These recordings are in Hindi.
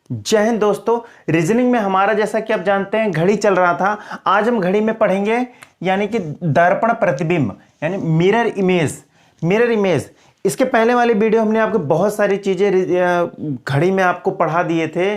जय हिंद दोस्तों। रीजनिंग में हमारा जैसा कि आप जानते हैं घड़ी चल रहा था। आज हम घड़ी में पढ़ेंगे यानी कि दर्पण प्रतिबिंब यानी मिरर इमेज। मिरर इमेज इसके पहले वाले वीडियो हमने आपको बहुत सारी चीज़ें घड़ी में आपको पढ़ा दिए थे।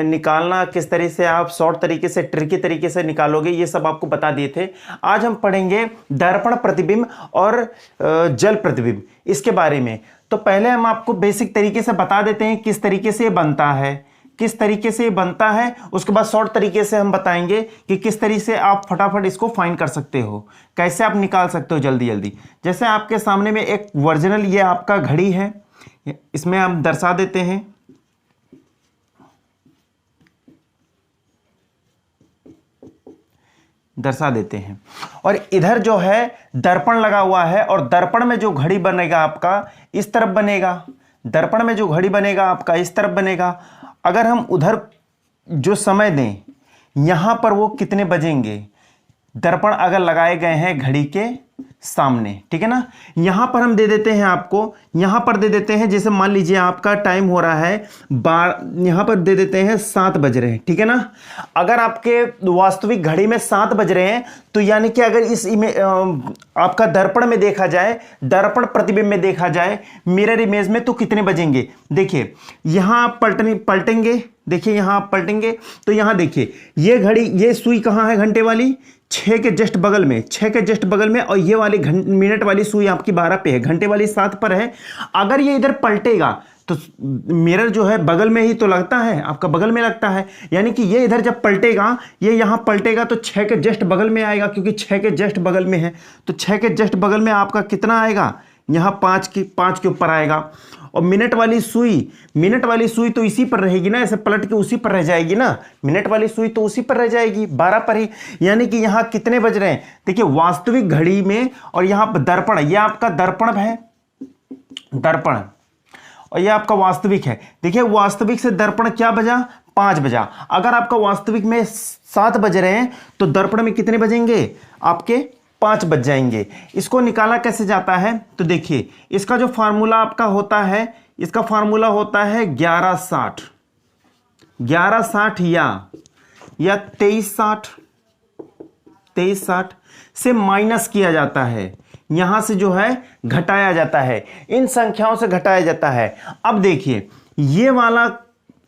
निकालना किस तरीके से आप शॉर्ट तरीके से ट्रिकी तरीके से निकालोगे ये सब आपको बता दिए थे। आज हम पढ़ेंगे दर्पण प्रतिबिंब और जल प्रतिबिंब इसके बारे में। तो पहले हम आपको बेसिक तरीके से बता देते हैं किस तरीके से ये बनता है, किस तरीके से ये बनता है। उसके बाद शॉर्ट तरीके से हम बताएंगे कि किस तरीके से आप फटाफट इसको फाइंड कर सकते हो, कैसे आप निकाल सकते हो जल्दी जल्दी। जैसे आपके सामने में एक ओरिजिनल ये आपका घड़ी है, इसमें हम दर्शा देते हैं। दर्शा देते हैं और इधर जो है दर्पण लगा हुआ है और दर्पण में जो घड़ी बनेगा आपका इस तरफ बनेगा। दर्पण में जो घड़ी बनेगा आपका इस तरफ बनेगा। अगर हम उधर जो समय दें यहां पर वो कितने बजेंगे, दर्पण अगर लगाए गए हैं घड़ी के सामने, ठीक है ना। यहां पर हम दे देते हैं आपको, यहां पर दे देते हैं जैसे मान लीजिए आपका टाइम हो रहा है यहां पर दे देते हैं 7 बज रहे हैं, ठीक है ना। अगर आपके वास्तविक घड़ी में 7 बज रहे हैं तो यानी कि अगर इस आपका दर्पण में देखा जाए, दर्पण प्रतिबिंब में देखा जाए मिरर इमेज में, तो कितने बजेंगे। देखिए यहां आप पलटेंगे, देखिए यहां आप पलटेंगे तो यहां देखिए ये घड़ी, ये सुई कहां है घंटे वाली, 6 के जस्ट बगल में, 6 के जस्ट बगल में। और ये वाली मिनट वाली सुई आपकी 12 पे है, घंटे वाली 7 पर है। अगर ये इधर पलटेगा तो मिरर जो है बगल में ही तो लगता है, आपका बगल में लगता है। यानी कि ये इधर जब पलटेगा, ये यहां पलटेगा तो 6 के जस्ट बगल में आएगा, क्योंकि 6 के जस्ट बगल में है। तो 6 के जस्ट बगल में आपका कितना आएगा, यहां 5 के ऊपर आएगा। और मिनट वाली सुई तो इसी पर रहेगी ना, ऐसे पलट के उसी पर रह जाएगी ना। मिनट वाली सुई तो उसी पर रह जाएगी 12 पर ही। यानी कि यहां कितने बज रहे हैं, देखिए वास्तविक घड़ी में। और यहां पर दर्पण, यह आपका दर्पण है, दर्पण, और यह आपका वास्तविक है। देखिए वास्तविक से दर्पण क्या बजा, 5 बजा। अगर आपका वास्तविक में 7 बज रहे हैं तो दर्पण में कितने बजेंगे, आपके 5 बज जाएंगे। इसको निकाला कैसे जाता है, तो देखिए इसका जो फार्मूला आपका होता है, इसका फार्मूला होता है 1160 या 2360 से माइनस किया जाता है, यहां से जो है घटाया जाता है, इन संख्याओं से घटाया जाता है। अब देखिए ये वाला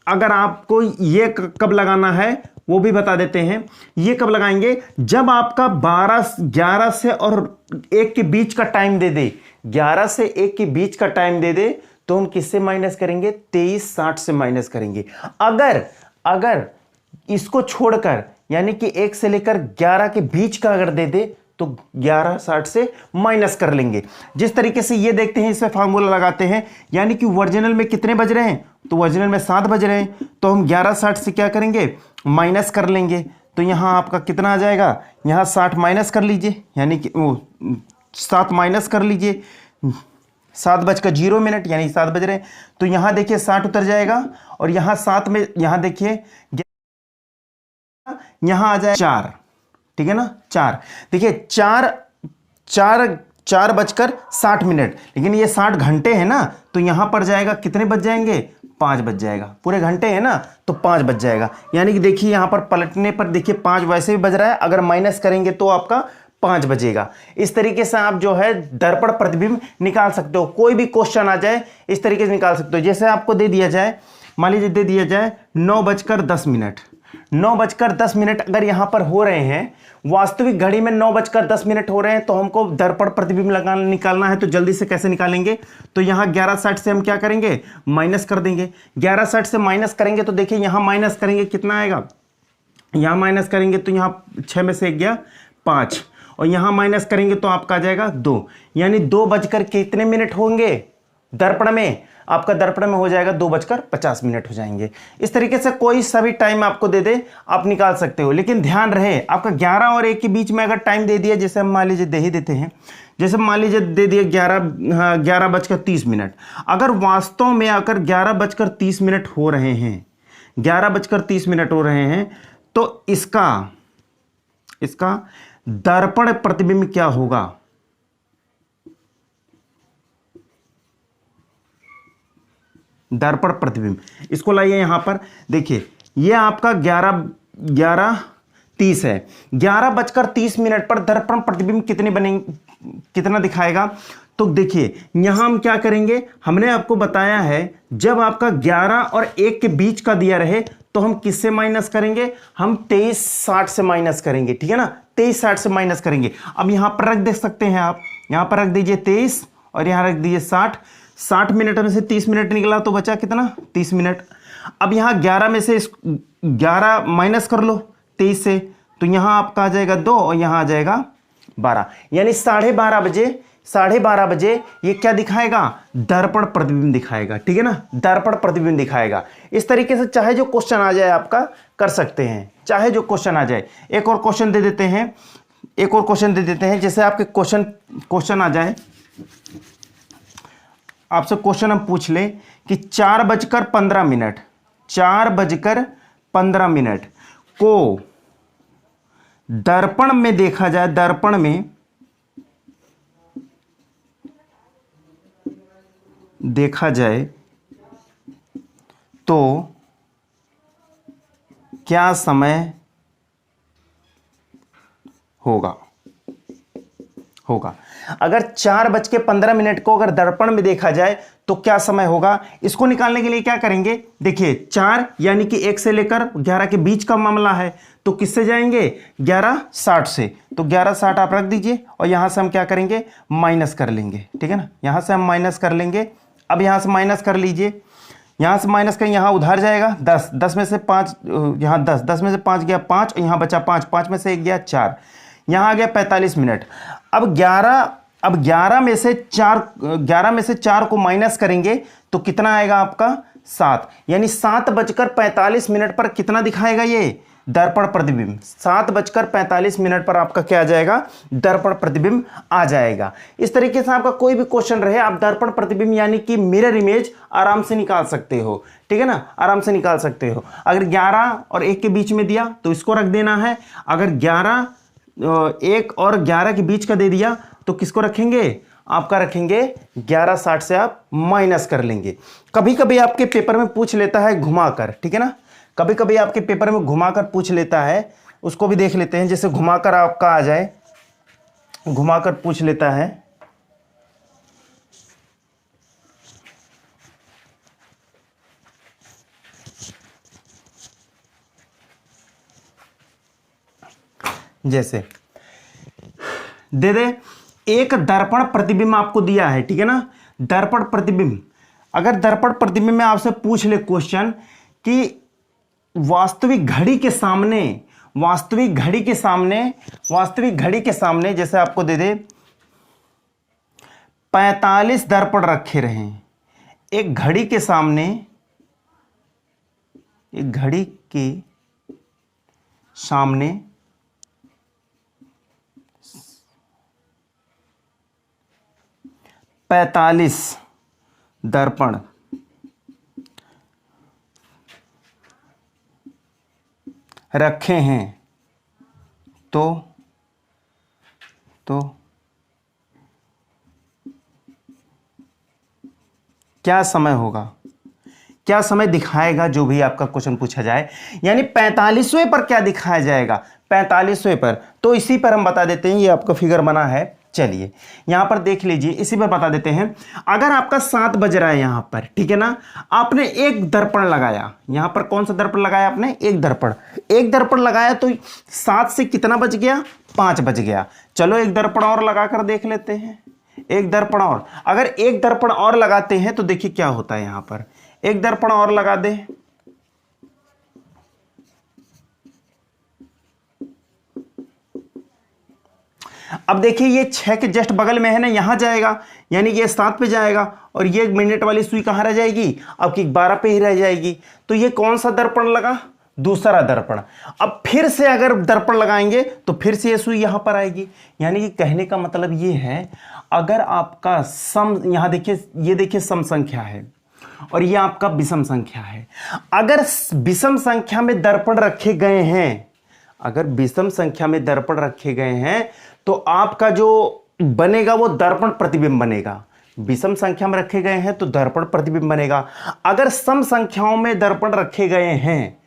अगर आपको ये कब लगाना है वो भी बता देते हैं। ये कब लगाएंगे, जब आपका 11 से और 1 के बीच का टाइम दे दे, 11 से 1 के बीच का टाइम दे दे तो हम किससे माइनस करेंगे, 2360 से माइनस करेंगे। अगर इसको छोड़कर यानी कि 1 से लेकर 11 के बीच का अगर दे दे तो 1160 से माइनस कर लेंगे। जिस तरीके से ये देखते हैं, इसमें फार्मूला लगाते हैं। यानी कि ओरिजिनल में कितने बज रहे हैं, तो ओरिजिनल में 7 बज रहे हैं, तो हम 1160 से क्या करेंगे, माइनस कर लेंगे। तो यहां आपका कितना आ जाएगा, यहां 60 माइनस कर लीजिए, यानी कि 7 माइनस कर लीजिए, 7:0 यानी 7 बज रहे हैं। तो यहां देखिए 60 उतर जाएगा और यहां 7 में, यहां देखिए यहां आ जाए 4, ठीक है ना, 4। देखिए 4:60, लेकिन ये 60 घंटे है ना, तो यहां पर जाएगा कितने बज जाएंगे, 5 बज जाएगा। पूरे घंटे है ना तो 5 बज जाएगा। यानी कि देखिए यहां पर पलटने पर देखिए 5 वैसे भी बज रहा है, अगर माइनस करेंगे तो आपका 5 बजेगा। इस तरीके से आप जो है दर्पण प्रतिबिंब निकाल सकते हो। कोई भी क्वेश्चन आ जाए इस तरीके से निकाल सकते हो। जैसे आपको दे दिया जाए, मान लीजिए दे दिया जाए 9:10 अगर यहां पर हो रहे हैं, वास्तविक घड़ी में 9:10 हो रहे हैं, तो हमको दर्पण प्रतिबिंब निकालना है। तो जल्दी से कैसे निकालेंगे, तो यहां 1160 से हम क्या करेंगे, माइनस कर देंगे। 1160 से माइनस करेंगे तो देखिए यहां माइनस करेंगे कितना आएगा, यहां माइनस करेंगे तो यहां 6 में से 1 गया 5, और यहां माइनस करेंगे तो आपका आ जाएगा 2। यानी 2 कितने मिनट होंगे दर्पण में, आपका दर्पण में हो जाएगा 2:50 हो जाएंगे। इस तरीके से कोई सा भी टाइम आपको दे दे आप निकाल सकते हो। लेकिन ध्यान रहे आपका 11 और 1 के बीच में अगर टाइम दे दिया, जैसे हम मान लीजिए दे ही देते हैं, जैसे मान लीजिए दे दिए 11:30। अगर वास्तव में अगर 11:30 हो रहे हैं, 11:30 हो रहे हैं, तो इसका दर्पण प्रतिबिंब क्या होगा, दर्पण प्रतिबिंब। इसको लाइए यहां पर, देखिए ये आपका 11:30 है। 11:30 पर दर्पण प्रतिबिंब कितने बनेंगे, कितना दिखाएगा? तो देखिए यहां हम क्या करेंगे, हमने आपको बताया है जब आपका 11 और 1 के बीच का दिया रहे तो हम किससे माइनस करेंगे, हम 23:60 से माइनस करेंगे, ठीक है ना, 23:60 से माइनस करेंगे। अब यहां पर रख दे सकते हैं आप, यहां पर रख दीजिए 23 और यहां रख दीजिए 60। 60 मिनट में से 30 मिनट निकला तो बचा कितना, 30 मिनट। अब यहां 11 में से 11 माइनस कर लो 23 से, तो यहां आपका आ जाएगा 2 और यहां आ जाएगा 12, यानी 12:30 बजे ये क्या दिखाएगा, दर्पण प्रतिबिंब दिखाएगा, ठीक है ना, दर्पण प्रतिबिंब दिखाएगा। इस तरीके से चाहे जो क्वेश्चन आ जाए आपका कर सकते हैं, चाहे जो क्वेश्चन आ जाए। एक और क्वेश्चन दे देते हैं, जैसे आपके क्वेश्चन आ जाए, आपसे क्वेश्चन हम पूछ ले कि 4:15 को दर्पण में देखा जाए, दर्पण में देखा जाए तो क्या समय होगा। अगर 4:15 को अगर दर्पण में देखा जाए तो क्या समय होगा, इसको निकालने के लिए क्या करेंगे, देखिए 4 यानी कि 1 से लेकर 11 के बीच का मामला है, तो किससे जाएंगे, 11:60 से। तो 11:60 आप रख दीजिए और यहां से हम क्या करेंगे, माइनस कर लेंगे, ठीक है ना, यहां से हम माइनस कर लेंगे। अब यहां से माइनस कर लीजिए, यहां से माइनस करें, यहां उधार जाएगा 10 में से 5, यहां 10 में से 5 गया 5 और यहां बचा 5 में से 1 गया 4, यहां आ गया 45 मिनट। अब 11 में से 4 को माइनस करेंगे तो कितना आएगा आपका 7, यानी 7:45 पर कितना दिखाएगा ये दर्पण प्रतिबिंब। 7:45 पर आपका क्या आ जाएगा, दर्पण प्रतिबिंब आ जाएगा। इस तरीके से आपका कोई भी क्वेश्चन रहे आप दर्पण प्रतिबिंब यानी कि मिरर इमेज आराम से निकाल सकते हो, ठीक है ना, आराम से निकाल सकते हो। अगर 11 और 1 के बीच में दिया तो इसको रख देना है, अगर 1 और 11 के बीच का दे दिया तो किसको रखेंगे, आपका रखेंगे 11:60 से आप माइनस कर लेंगे। कभी कभी आपके पेपर में पूछ लेता है घुमाकर, ठीक है ना, कभी कभी आपके पेपर में घुमाकर पूछ लेता है, उसको भी देख लेते हैं। जैसे घुमाकर आपका आ जाए, घुमाकर पूछ लेता है, जैसे दे दे एक दर्पण प्रतिबिंब आपको दिया है, ठीक है ना, दर्पण प्रतिबिंब। अगर दर्पण प्रतिबिंब में आपसे पूछ ले क्वेश्चन कि वास्तविक घड़ी के सामने जैसे आपको दे दे 45 दर्पण रखे रहे एक घड़ी के सामने, 45 दर्पण रखे हैं तो क्या समय होगा, क्या समय दिखाएगा, जो भी आपका क्वेश्चन पूछा जाए, यानी 45वें पर क्या दिखाया जाएगा, 45वें पर। तो इसी पर हम बता देते हैं, ये आपका फिगर बना है, चलिए यहां पर देख लीजिए, इसी पर बता देते हैं। अगर आपका 7 बज रहा है यहां पर, ठीक है ना, आपने एक दर्पण लगाया, यहां पर कौन सा दर्पण लगाया आपने, एक दर्पण लगाया, तो 7 से कितना बज गया, 5 बज गया। चलो एक दर्पण और लगाकर देख लेते हैं, एक दर्पण और। अगर एक दर्पण और लगाते हैं तो देखिए क्या होता है, यहां पर एक दर्पण और लगा दे, अब देखिए ये 6 के जस्ट बगल में है ना, यहां जाएगा, यानी ये 7 पे जाएगा और ये मिनट वाली सुई कहां रह जाएगी, आपकी 12 पे ही रह जाएगी। तो ये कौन सा दर्पण लगा, दूसरा दर्पण। अब फिर से अगर दर्पण लगाएंगे तो फिर से ये सुई यहां पर आएगी। यानी कि कहने का मतलब ये है, अगर आपका सम, यहां देखिए, ये देखिए सम संख्या है और ये आपका विषम संख्या है। अगर विषम संख्या में दर्पण रखे गए हैं, अगर विषम संख्या में दर्पण रखे गए हैं तो आपका जो बनेगा वो दर्पण प्रतिबिंब बनेगा, विषम संख्या में रखे गए हैं तो दर्पण प्रतिबिंब बनेगा। अगर सम संख्याओं में दर्पण रखे गए हैं,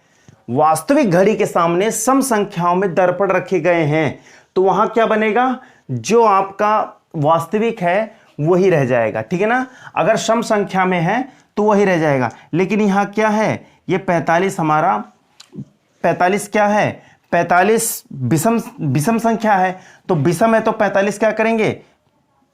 वास्तविक घड़ी के सामने सम संख्याओं में दर्पण रखे गए हैं, तो वहां क्या बनेगा, जो आपका वास्तविक है वही रह जाएगा, ठीक है ना। अगर सम संख्या में है तो वही रह जाएगा। लेकिन यहां क्या है, ये 45 हमारा 45 क्या है, 45 विषम संख्या है, तो विषम है तो 45 क्या करेंगे,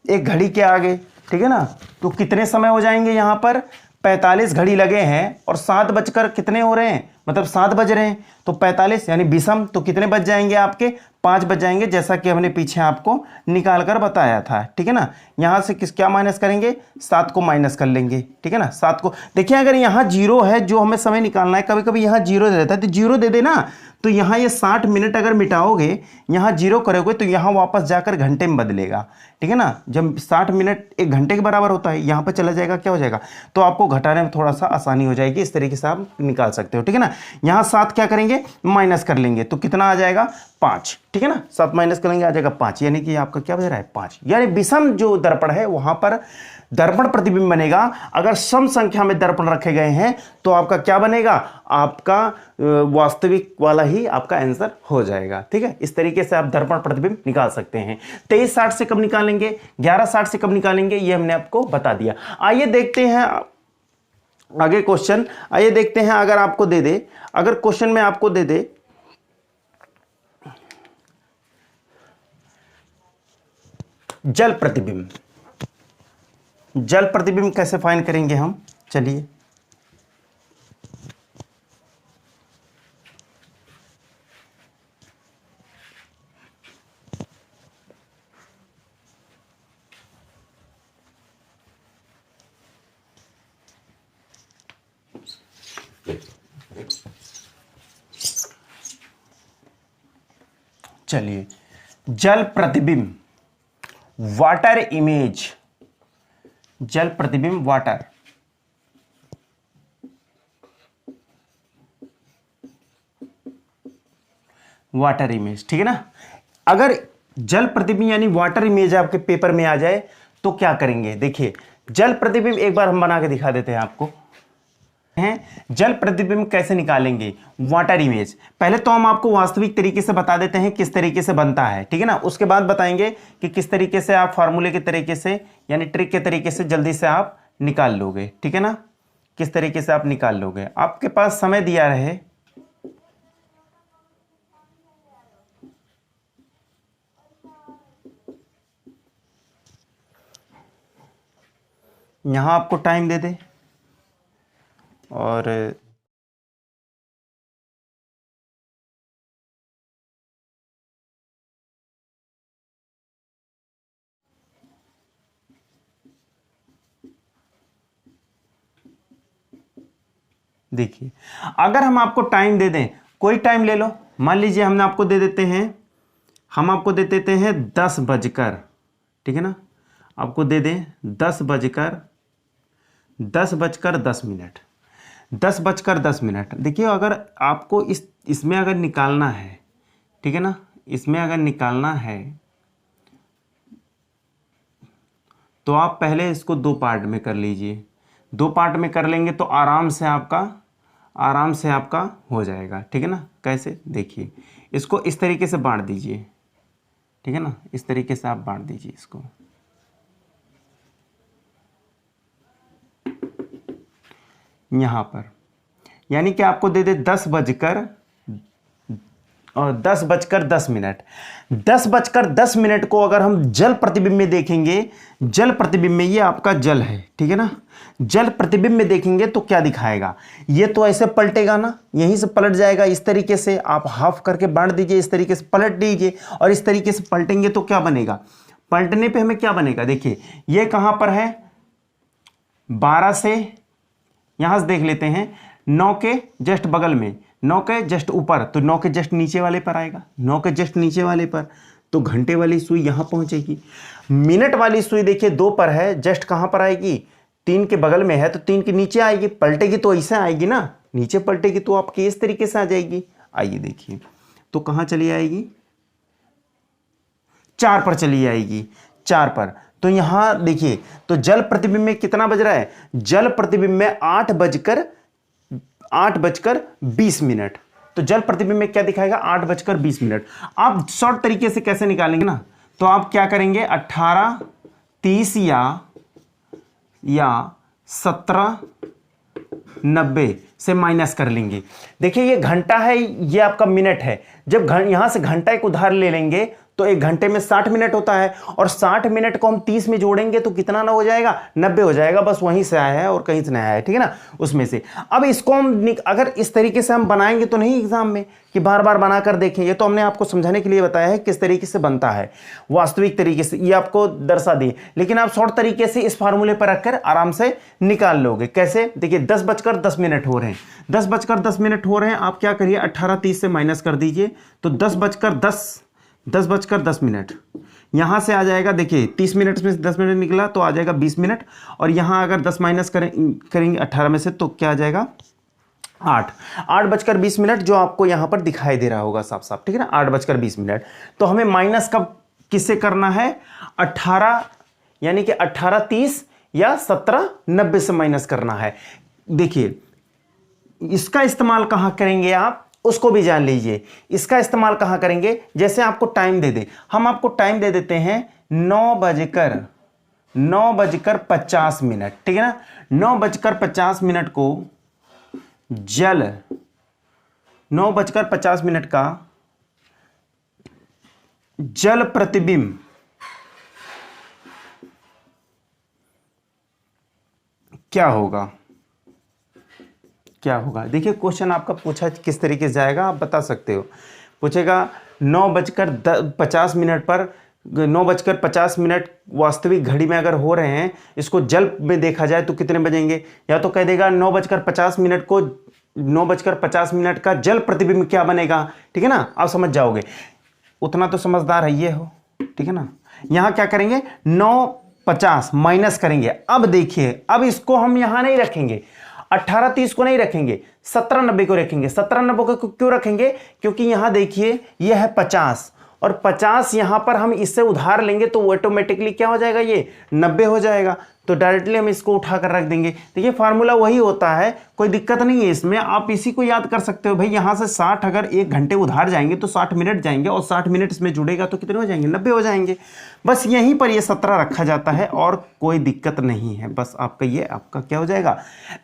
एक घड़ी के आगे, ठीक है ना। तो कितने समय हो जाएंगे, यहां पर 45 घड़ी लगे हैं और 7 बजकर कितने हो रहे हैं, मतलब 7 बज रहे हैं, तो 45 यानी विषम, तो कितने बज जाएंगे आपके, 5 बज जाएंगे, जैसा कि हमने पीछे आपको निकाल कर बताया था, ठीक है ना। यहां से क्या माइनस करेंगे, 7 को माइनस कर लेंगे, ठीक है ना। 7 को देखिए, अगर यहां 0 है, जो हमें समय निकालना है, कभी कभी यहां 0 दे देता है, तो 0 दे देना, तो यहां ये 60 मिनट अगर मिटाओगे, यहां 0 करोगे तो यहां वापस जाकर घंटे में बदलेगा, ठीक है ना। जब 60 मिनट 1 घंटे के बराबर होता है, यहां पर चला जाएगा, क्या हो जाएगा, तो आपको घटाने में थोड़ा सा आसानी हो जाएगी। इस तरीके से आप निकाल सकते हो, ठीक है ना। यहां 7 क्या करेंगे, माइनस कर लेंगे, तो कितना आ जाएगा, 5, ठीक है ना। 7 माइनस करेंगे, आ जाएगा 5, यानी कि आपका क्या बज रहा है, 5। यानी विषम जो दर्पण है वहां पर दर्पण प्रतिबिंब बनेगा। अगर सम संख्या में दर्पण रखे गए हैं तो आपका क्या बनेगा, आपका वास्तविक वाला ही आपका आंसर हो जाएगा, ठीक है। इस तरीके से आप दर्पण प्रतिबिंब निकाल सकते हैं। 2360 से कब निकालेंगे, 1160 से कब निकालेंगे, ये हमने आपको बता दिया। आइए देखते हैं आगे क्वेश्चन। आइए देखते हैं, अगर आपको दे दे, अगर क्वेश्चन में आपको दे दे जल प्रतिबिंब, जल प्रतिबिंब कैसे फाइंड करेंगे हम, चलिए। चलिए, जल प्रतिबिंब, वाटर इमेज, जल प्रतिबिंब वाटर, वाटर इमेज, ठीक है ना। अगर जल प्रतिबिंब यानी वाटर इमेज आपके पेपर में आ जाए तो क्या करेंगे, देखिए जल प्रतिबिंब एक बार हम बना के दिखा देते हैं आपको। हैं जल प्रतिबिंब कैसे निकालेंगे, वाटर इमेज। पहले तो हम आपको वास्तविक तरीके से बता देते हैं किस तरीके से बनता है, ठीक है ना। उसके बाद बताएंगे कि किस तरीके से आप फार्मूले के तरीके से यानी ट्रिक के तरीके से जल्दी से आप निकाल लोगे, ठीक है ना। किस तरीके से आप निकाल लोगे, आपके पास समय दिया रहे, यहां आपको टाइम दे दे और देखिए, अगर हम आपको टाइम दे दें, कोई टाइम ले लो, मान लीजिए हमने आपको दे देते हैं, हम आपको दे देते हैं 10 बजकर, ठीक है ना, आपको दे दें 10 बजकर 10 मिनट, 10 बजकर 10 मिनट। देखिए, अगर आपको इसमें अगर निकालना है, ठीक है ना, इसमें अगर निकालना है तो आप पहले इसको 2 पार्ट में कर लीजिए। 2 पार्ट में कर लेंगे तो आराम से आपका हो जाएगा, ठीक है ना। कैसे, देखिए इसको इस तरीके से बांट दीजिए, ठीक है ना, इस तरीके से आप बांट दीजिए इसको। यहां पर यानी कि आपको दे दे 10 बजकर 10 मिनट। 10 बजकर 10 मिनट को अगर हम जल प्रतिबिंब में देखेंगे, जल प्रतिबिंब में ये आपका जल है, ठीक है ना, जल प्रतिबिंब में देखेंगे तो क्या दिखाएगा, ये तो ऐसे पलटेगा ना, यहीं से पलट जाएगा। इस तरीके से आप हाफ करके बांट दीजिए, इस तरीके से पलट दीजिए और इस तरीके से पलटेंगे तो क्या बनेगा, पलटने पे हमें क्या बनेगा, देखिए ये कहां पर है, 12 से यहां से देख लेते हैं, 9 के जस्ट बगल में, 9 के जस्ट ऊपर, तो 9 के जस्ट नीचे वाले पर आएगा, 9 के जस्ट नीचे वाले पर, तो घंटे वाली सुई यहां पहुंचेगी। मिनट वाली सुई देखिए 2 पर है, जस्ट कहां पर आएगी, 3 के बगल में है, तो 3 के नीचे आएगी, पलटेगी तो ऐसे आएगी ना, नीचे पलटेगी तो आपकी इस तरीके से आ जाएगी। आइए देखिए, तो कहां चली आएगी, 4 पर चली आएगी, 4 पर। तो यहां देखिए, तो जल प्रतिबिंब में कितना बज रहा है, जल प्रतिबिंब में 8 बजकर 20 मिनट। तो जल प्रतिबिंब में क्या दिखाएगा, 8 बजकर 20 मिनट। आप शॉर्ट तरीके से कैसे निकालेंगे ना, तो आप क्या करेंगे, 18:30 या 17:90 से माइनस कर लेंगे। देखिए ये घंटा है, ये आपका मिनट है। जब यहां से घंटा एक उधार ले लेंगे तो 1 घंटे में 60 मिनट होता है, और 60 मिनट को हम 30 में जोड़ेंगे तो कितना ना हो जाएगा, 90 हो जाएगा। बस वहीं से आया है और कहीं से नहीं आया है, ठीक है ना, उसमें से। अब इसको हम अगर इस तरीके से हम बनाएंगे तो नहीं एग्जाम में कि बार बार बनाकर देखें, ये तो हमने आपको समझाने के लिए बताया है किस तरीके से बनता है वास्तविक तरीके से, ये आपको दर्शा दिए। लेकिन आप शॉर्ट तरीके से इस फार्मूले पर रखकर आराम से निकाल लोगे। कैसे, देखिए 10:10 हो रहे हैं, 10:10 हो रहे हैं। आप क्या करिए, 18:30 से माइनस कर दीजिए, तो 10:10 यहां से आ जाएगा। देखिए 30 मिनट में 10 मिनट निकला तो आ जाएगा 20 मिनट, और यहां अगर 10 माइनस करेंगे 18 में से तो क्या आ जाएगा, 8:20 जो आपको यहां पर दिखाई दे रहा होगा साफ साफ, ठीक है ना, 8:20। तो हमें माइनस कब किससे करना है, 18 यानी कि 18:30 या 17:90 से माइनस करना है। देखिए इसका इस्तेमाल कहां करेंगे आप, उसको भी जान लीजिए। इसका इस्तेमाल कहां करेंगे, जैसे आपको टाइम दे दे, हम आपको टाइम दे देते हैं 9:50, ठीक है ना। 9:50 को जल 9:50 का जल प्रतिबिंब क्या होगा, क्या होगा। देखिए क्वेश्चन आपका पूछा किस तरीके से जाएगा, आप बता सकते हो। पूछेगा 9:50 पर 9:50 वास्तविक घड़ी में अगर हो रहे हैं, इसको जल में देखा जाए तो कितने बजेंगे। या तो कह देगा 9:50 को 9:50 का जल प्रतिबिंब क्या बनेगा, ठीक है ना, आप समझ जाओगे। उतना तो समझदार है ये हो, ठीक है ना। यहां क्या करेंगे, 9:50 माइनस करेंगे। अब देखिए, अब इसको हम यहां नहीं रखेंगे, 18:30 को नहीं रखेंगे, 17:90 को रखेंगे। 17:90 को क्यों रखेंगे, क्योंकि यहां देखिए यह है 50, और 50 यहां पर हम इससे उधार लेंगे तो ऑटोमेटिकली क्या हो जाएगा, ये 90 हो जाएगा। तो डायरेक्टली हम इसको उठाकर रख देंगे। देखिए फार्मूला वही होता है, कोई दिक्कत नहीं है इसमें। आप इसी को याद कर सकते हो भाई, यहां से 60 अगर 1 घंटे उधार जाएंगे तो 60 मिनट जाएंगे, और 60 मिनट इसमें जुड़ेगा तो कितने हो जाएंगे, 90 हो जाएंगे। बस यहीं पर ये 17 रखा जाता है और कोई दिक्कत नहीं है। बस आपका ये आपका क्या हो जाएगा,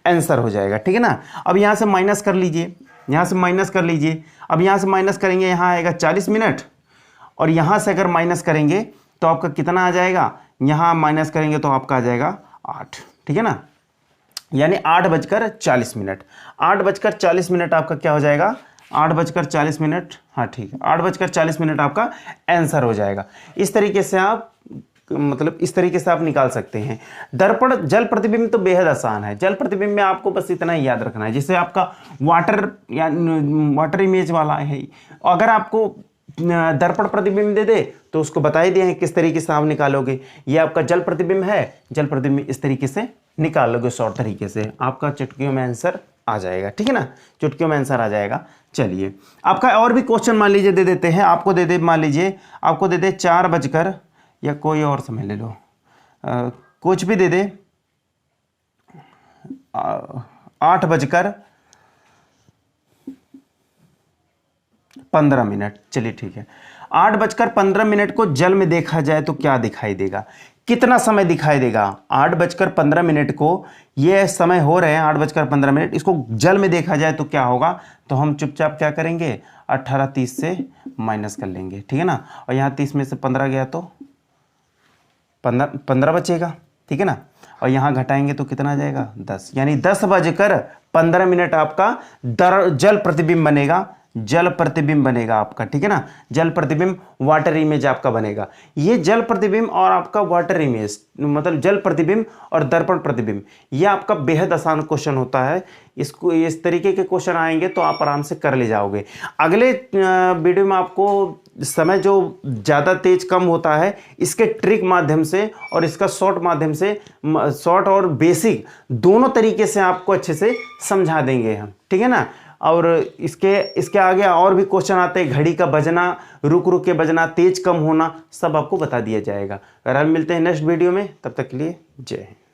आंसर हो जाएगा, ठीक है ना। अब यहां से माइनस कर लीजिए, यहां से माइनस कर लीजिए। अब यहां से माइनस करेंगे, यहां आएगा 40 मिनट, और यहां से अगर माइनस करेंगे तो आपका कितना आ जाएगा, यहां माइनस करेंगे तो आपका आ जाएगा 8, ठीक है ना, यानी 8:40। 8:40 आपका क्या हो जाएगा, 8:40, हाँ ठीक है, 8:40 आपका आंसर हो जाएगा। इस तरीके से आप मतलब इस तरीके से आप निकाल सकते हैं। दर्पण जल प्रतिबिंब तो बेहद आसान है। जल प्रतिबिंब में आपको बस इतना ही याद रखना है, जैसे आपका वाटर या वाटर इमेज वाला है, अगर आपको दर्पण प्रतिबिंब दे दे तो उसको बता ही दिया है किस तरीके से आप निकालोगे। ये आपका जल प्रतिबिंब है, जल प्रतिबिंब इस तरीके से निकाल लोगे शॉर्ट तरीके से, आपका चुटकियों में आंसर आ जाएगा, ठीक है ना, चुटकियों में आंसर आ जाएगा। चलिए आपका और भी क्वेश्चन मान लीजिए दे देते हैं, आपको दे दे, मान लीजिए आपको दे दे 4 बजकर, या कोई और समय ले लो, कुछ भी दे दे 8:15। चलिए ठीक है, 8:15 को जल में देखा जाए तो क्या दिखाई देगा, कितना समय दिखाई देगा। 8:15 को ये समय हो रहे हैं 8:15, इसको जल में देखा जाए तो क्या होगा, तो हम चुपचाप क्या करेंगे, 18:30 से माइनस कर लेंगे, ठीक है ना। और यहाँ 30 में से 15 गया तो 15 बचेगा, ठीक है ना, और यहाँ घटाएंगे तो कितना आ जाएगा, 10, यानी 10:15 आपका जल प्रतिबिंब बनेगा, जल प्रतिबिंब बनेगा आपका, ठीक है ना। जल प्रतिबिंब वाटर इमेज आपका बनेगा। ये जल प्रतिबिंब और आपका वाटर इमेज मतलब जल प्रतिबिंब और दर्पण प्रतिबिंब, ये आपका बेहद आसान क्वेश्चन होता है। इसको इस तरीके के क्वेश्चन आएंगे तो आप आराम से कर ले जाओगे। अगले वीडियो में आपको समय जो ज़्यादा तेज कम होता है, इसके ट्रिक माध्यम से और इसका शॉर्ट माध्यम से, शॉर्ट और बेसिक दोनों तरीके से आपको अच्छे से समझा देंगे हम, ठीक है ना। और इसके आगे और भी क्वेश्चन आते हैं, घड़ी का बजना, रुक रुक के बजना, तेज कम होना, सब आपको बता दिया जाएगा। अगर हम मिलते हैं नेक्स्ट वीडियो में, तब तक के लिए जय हिंद।